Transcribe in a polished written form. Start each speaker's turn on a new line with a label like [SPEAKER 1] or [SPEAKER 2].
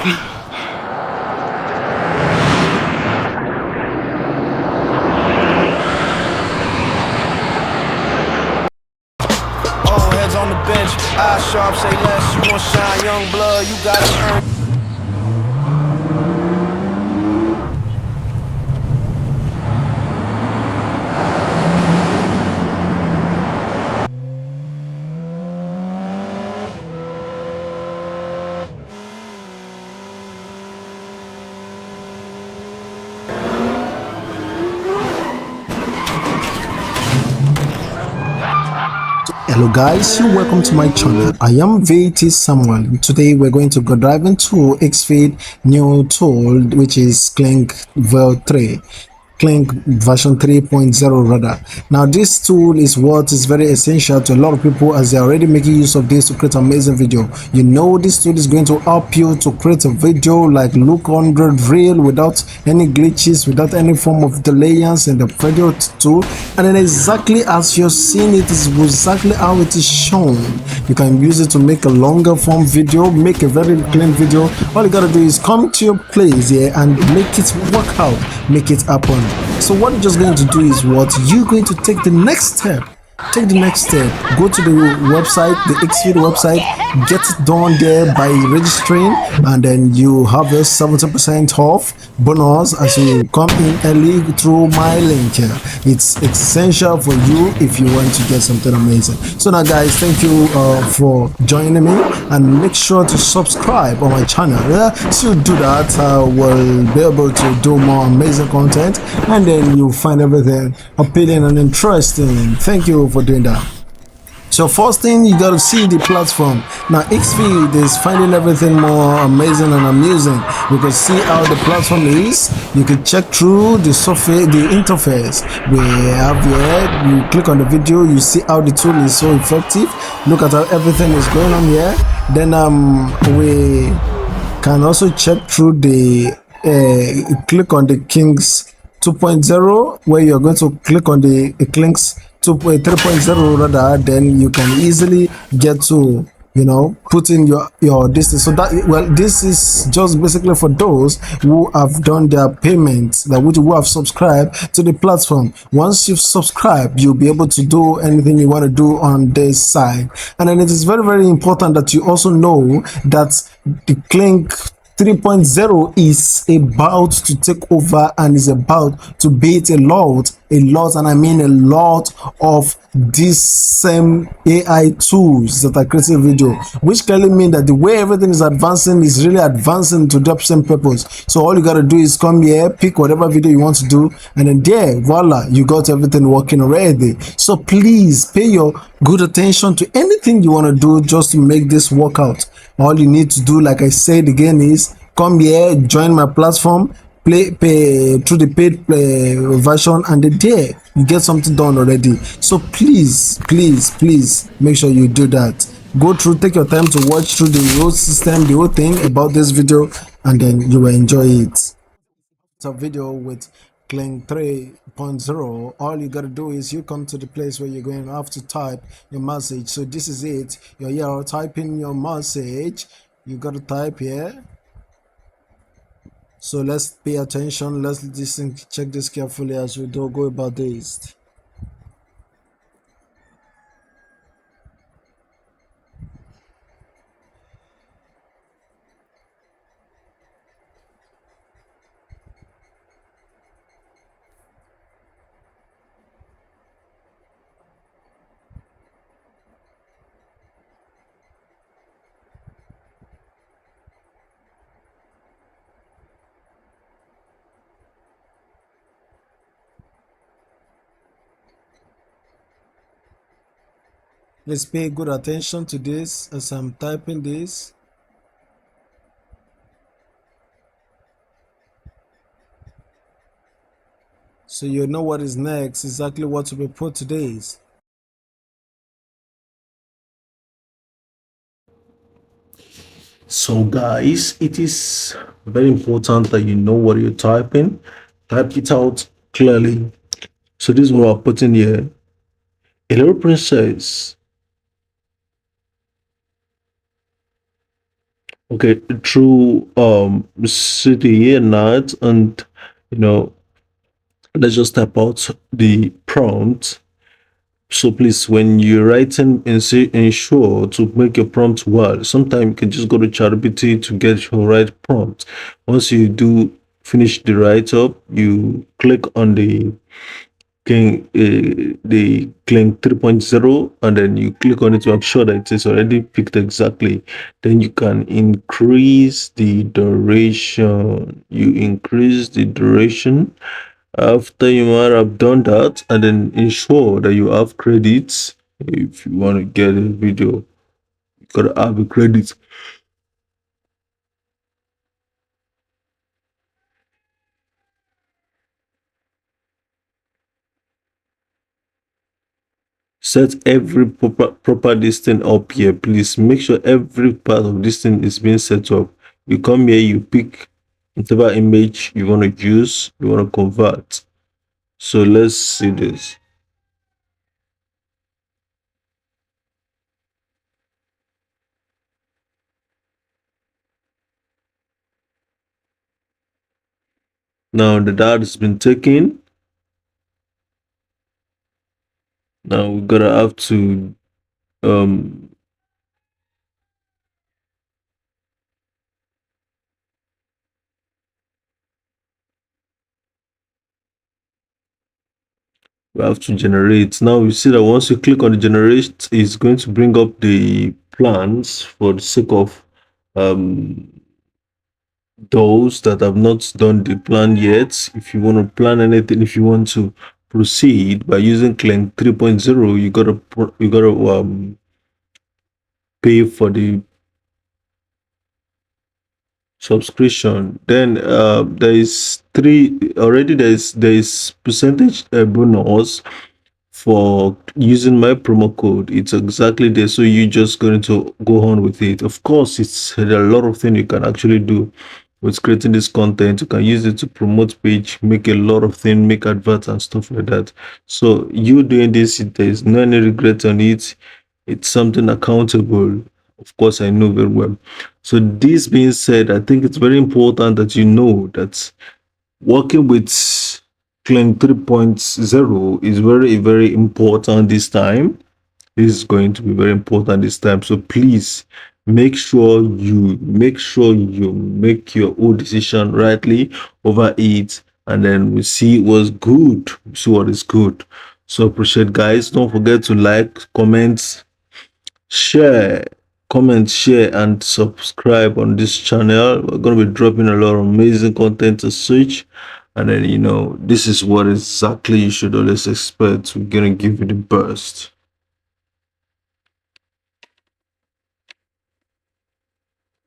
[SPEAKER 1] Old heads on the bench, eyes sharp, say less. You gon' shine, young blood, you gotta earn.
[SPEAKER 2] Hello guys, you welcome to my channel. I am VT Samuel. Today we're going to go dive into Higgsfield new tool, which is Kling version 3.0 rather. Now this tool is what is very essential to a lot of people, as they're already making use of this to create amazing video. You know, this tool is going to help you to create a video like look 100 real without any glitches, without any form of delays in the video tool, and then exactly as you're seeing it is exactly how it is shown. You can use it to make a longer form video, make a very clean video. All you gotta do is come to your place here and make it work out, make it happen. So what you're just going to do is what you're going to take the next step. Take the next step, go to the website, the Higgsfield website, get it done there by registering, and then you have a 70% off bonus as you come in early through my link here. It's essential for you if you want to get something amazing. So now guys, thank you for joining me, and make sure to subscribe on my channel. So you do that, we'll be able to do more amazing content, and then you'll find everything appealing and interesting. Thank you for doing that. So first thing, you got to see the platform. Now Higgsfield is finding everything more amazing and amusing. You can see how the platform is. You can check through the surface, the interface we have here. You click on the video, you see how the tool is so effective. Look at how everything is going on here. Then we can also check through the click on the Kings 2.0, where you're going to click on the Klings 3.0 rather. Then you can easily get to, you know, put in your distance. So that, well, this is just basically for those who have done their payments, that who have subscribed to the platform. Once you've subscribed, you'll be able to do anything you want to do on this side. And then it is very, very important that you also know that the Kling 3.0 is about to take over and is about to beat a lot, and I mean a lot of these same AI tools that are creating video, which clearly mean that the way everything is advancing is really advancing to the same purpose. So all you gotta do is come here, pick whatever video you want to do, and then there, voila, you got everything working already. So please pay your good attention to anything you want to do just to make this work out. All you need to do, like I said again, is come here, join my platform, pay through the paid version, and there you get something done already. So please make sure you do that. Go through, take your time to watch through the whole system, the whole thing about this video, and then you will enjoy it. It's a video with Kling 3.0. All you gotta do is you come to the place where you're going to have to type your message. So this is it. You're here typing your message. You gotta type here. So let's pay attention. Let's listen, check this carefully as we do go about this. Let's pay good attention to this as I'm typing this. So you know what is next, exactly what to be put today.
[SPEAKER 3] So guys, it is very important that you know what you're typing. Type it out clearly. So this is what I put in here. Hello princess. Okay, through city and night, and you know, let's just type out the prompt. So please, when you're writing, ensure to make your prompt well. Sometimes you can just go to ChatGPT to get your right prompt. Once you do finish the write up, you click on the Kling 3.0, and then you click on it to make sure that it is already picked exactly. Then you can increase the duration. You increase the duration after you might have done that, and then ensure that you have credits. If you want to get a video, you gotta have a credit. Set every proper this thing up here. Please make sure every part of this thing is being set up. You come here, you pick whatever image you want to use, you want to convert. So let's see this. Now the data has been taken. Now we're gonna have to um we have to generate. Now you see that once you click on the generate, it's going to bring up the plans for the sake of um those that have not done the plan yet. If you want to plan anything, if you want to proceed by using Kling 3.0, you gotta pay for the subscription. Then there is three already. There is percentage bonus for using my promo code. It's exactly there, so you just going to go on with it. Of course, there are a lot of things you can actually do with creating this content. You can use it to promote page, make a lot of things, make adverts and stuff like that. So you doing this, there is no any regret on it. It's something accountable. Of course, I know very well. So this being said, I think it's very important that you know that working with Kling 3.0 is very, very important this time. This is going to be very important this time. So please make sure you make your own decision rightly over it, and then we see what's good. We see what is good. So appreciate, guys. Don't forget to like, share share and subscribe on this channel. We're going to be dropping a lot of amazing content to search, and then this is what exactly you should always expect. We're going to give you the best.